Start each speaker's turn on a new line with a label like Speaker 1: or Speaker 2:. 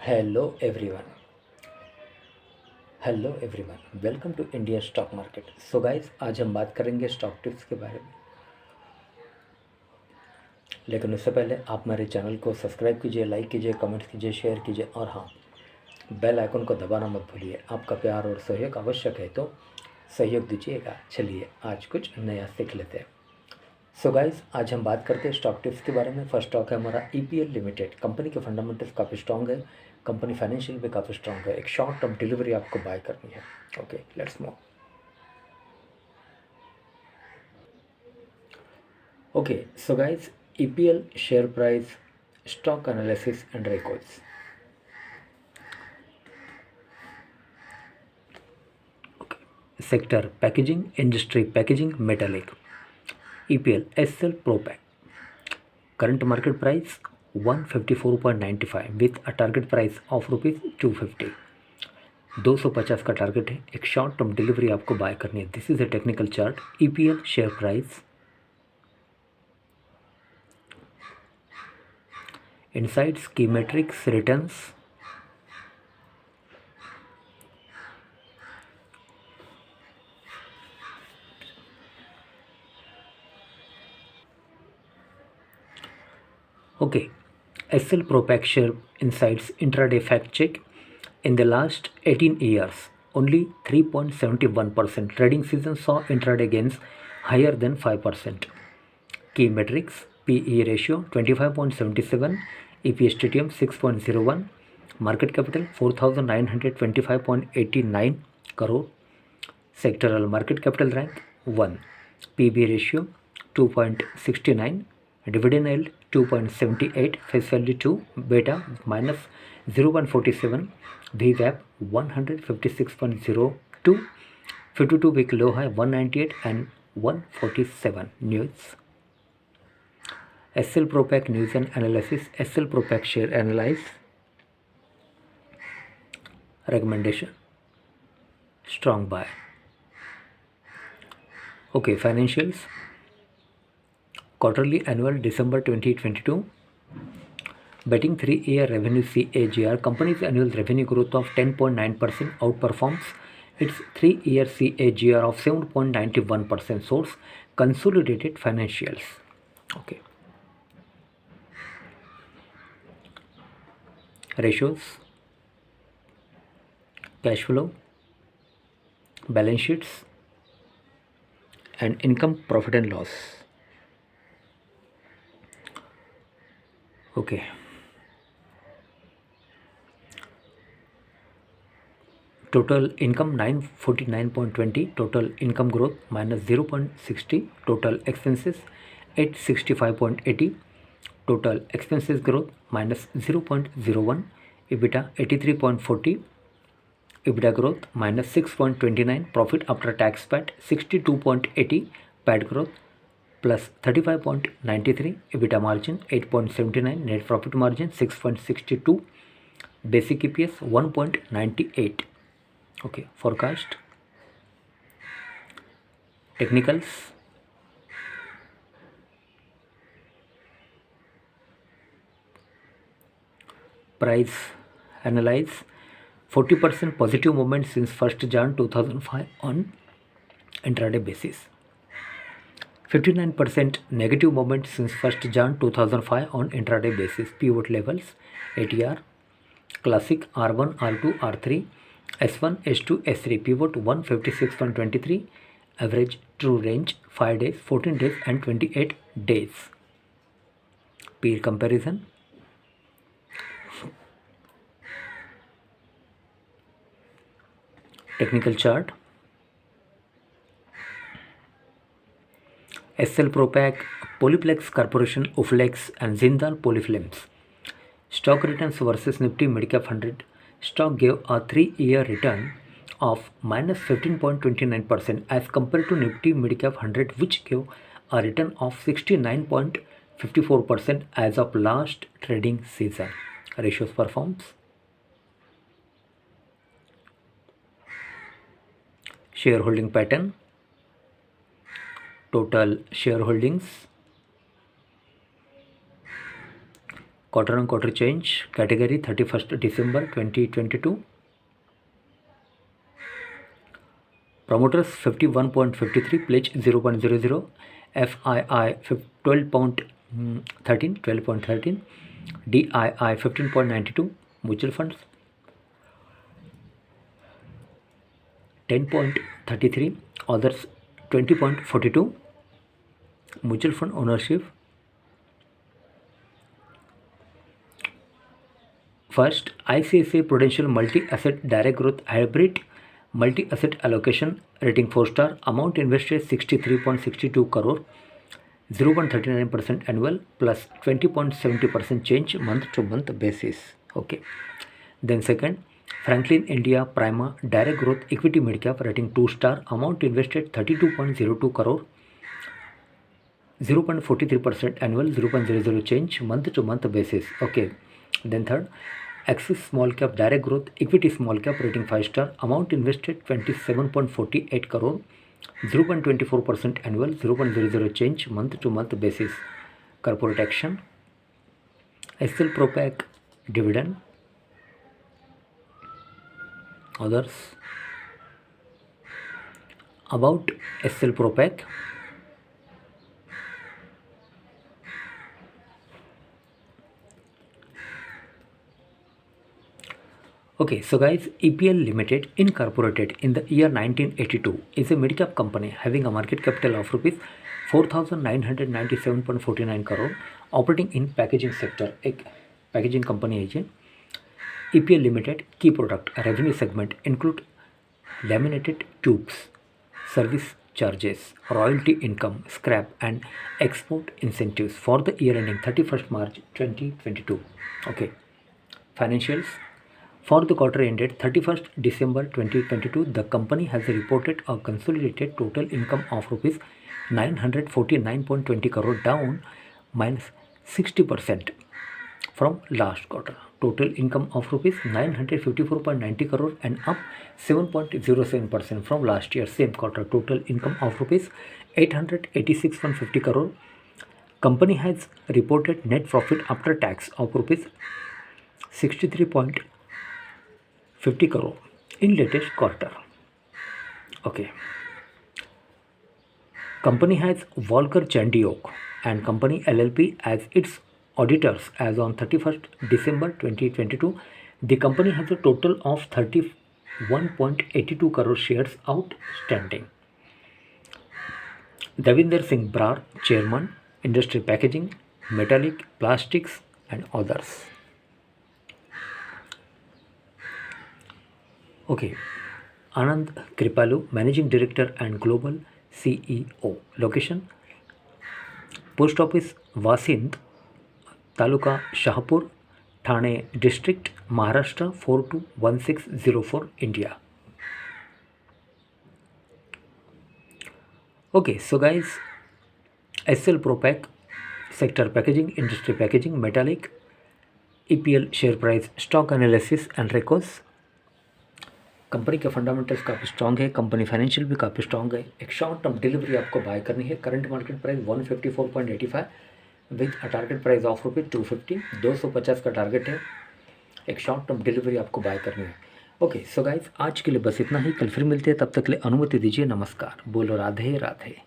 Speaker 1: Hello everyone. Welcome to India stock market. So guys, आज हम बात करेंगे स्टॉक टिप्स के बारे में। लेकिन उससे पहले आप मेरे चैनल को सब्सक्राइब कीजिए, लाइक कीजिए, कमेंट कीजिए, शेयर कीजिए और हाँ, बेल आइकन को दबाना मत भूलिए। आपका प्यार और सहयोग आवश्यक है, तो सहयोग दीजिएगा। चलिए आज कुछ नया सीख लेते हैं। सो गाइस, आज हम बात करते हैं स्टॉक टिप्स के बारे में। फर्स्ट स्टॉक है हमारा EPL लिमिटेड। कंपनी के फंडामेंटल्स काफ़ी स्ट्रॉन्ग है, कंपनी फाइनेंशियल भी काफ़ी स्ट्रॉन्ग है। एक शॉर्ट टर्म डिलीवरी आपको बाय करनी है। Okay, let's move. Okay, so guys, EPL share price, stock analysis and records. Sector packaging, industry packaging, metallic. EPL SL Pro Pack. Current market price 154.95 with a target price of rupees 250. 250 का target है। एक short term delivery आपको buy करनी है। This is a technical chart. EPL share price, insights, key metrics, returns. Okay, SL Pro Pack share insights intraday fact check. In the last 18 years, only 3.71% trading season saw intraday gains higher than 5%. Key metrics: PE ratio 25.77, EPS TTM 6.01, market capital 4,925.89 crore, sectoral market capital rank 1, PB ratio 2.69, dividend yield 2.78, face value 2, beta minus 0.47, VWAP 156.02, 52-week low high 198 and 147. News. SL Pro Pack news and analysis. SL Pro Pack share analyze. Recommendation: strong buy. Okay, financials. Quarterly annual December 2022. Betting 3-year revenue CAGR. Company's annual revenue growth of 10.9% outperforms its 3-year CAGR of 7.91%. Source: consolidated financials. Okay. Ratios: cash flow, balance sheets, and income, profit and loss. Okay. Total income 949.20, total income growth minus 0.60, total expenses 865.80, total expenses growth minus 0.01, EBITDA 83.40, EBITDA growth minus 6.29, profit after tax PAT 62.80, PAT growth plus 35.93, EBITDA margin 8.79, net profit margin 6.62, basic EPS 1.98. Okay, forecast. Technicals. Price analyze. 40% positive movement since 1st Jan 2005 on intraday basis. 59% negative movement since 1st Jan 2005 on intraday basis. Pivot levels: ATR, classic R1, R2, R3, S1, S2, S3. Pivot 156.23. Average true range 5 days, 14 days and 28 days. Peer comparison. Technical chart. SL Pro Pack, Polyplex Corporation, Uflex and Jindal Polyfilms. Stock returns versus Nifty Midcap 100. Stock gave a 3-year return of minus 15.29% as compared to Nifty Midcap 100, which gave a return of 69.54% as of last trading season. Ratios performs. Shareholding pattern. Total shareholdings. quarter on quarter change, category 31st December 2022. Promoters 51.53, pledge 0.00, FII 12.13, DII 15.92, mutual funds 10.33, others 20.42, mutual fund ownership. First, ICICI Prudential Multi-Asset Direct Growth Hybrid Multi-Asset Allocation, rating 4-star, amount invested 63.62 crore, 0.39% annual plus 20.70% change month to month basis. Okay. Then second, Franklin India Prima Direct Growth Equity Midcap, rating 2-star, amount invested 32.02 crore, 0.43% annual, 0.00 change month to month basis. Okay. Then third, Axis Small Cap Direct Growth Equity Small Cap, rating 5-star, amount invested 27.48 crore, 0.24% annual, 0.00 change month to month basis. Corporate action, SL Propack dividend, others. About SL Propack, okay, so guys, EPL Limited incorporated in the year 1982 is a mid-cap company having a market capital of rupees 4,997.49 crore, operating in packaging sector. एक packaging company है ये. EPL Limited key product revenue segment include laminated tubes, service charges, royalty income, scrap and export incentives for the year ending 31st March 2022. Okay, financials. For the quarter ended 31st December 2022, the company has reported a consolidated total income of rupees 949.20 crore, down minus 60% from last quarter. Total income of rupees 954.90 crore and up 7.07% from last year same quarter. Total income of rupees 886.50 crore. Company has reported net profit after tax of rupees 63.50 crore in latest quarter. Okay. Company has Volker Chandiok and Company LLP as its auditors as on 31st December 2022. The company has a total of 31.82 crore shares outstanding. Davinder Singh Brar, Chairman, Industry Packaging, Metallic, Plastics and others. Okay, Anand Kripalu, Managing Director and Global CEO. Location, Post Office Vasind, Taluka Shahpur, Thane District, Maharashtra 421604, India. Okay, so guys, SL Propack, Sector Packaging, Industry Packaging, Metallic, EPL share price, stock analysis and records. Company के fundamentals काफ़ी strong है, company financial भी काफ़ी strong है. एक short term delivery आपको buy करनी है. Current market price 154.85 with a target price of rupees 250. 250 का टारगेट है. एक शॉर्ट टर्म डिलीवरी आपको बाय करनी है. ओके, सो गाइज, आज के लिए बस इतना ही. कल फिर मिलते हैं, तब तक के लिए अनुमति दीजिए. नमस्कार. बोलो राधे राधे.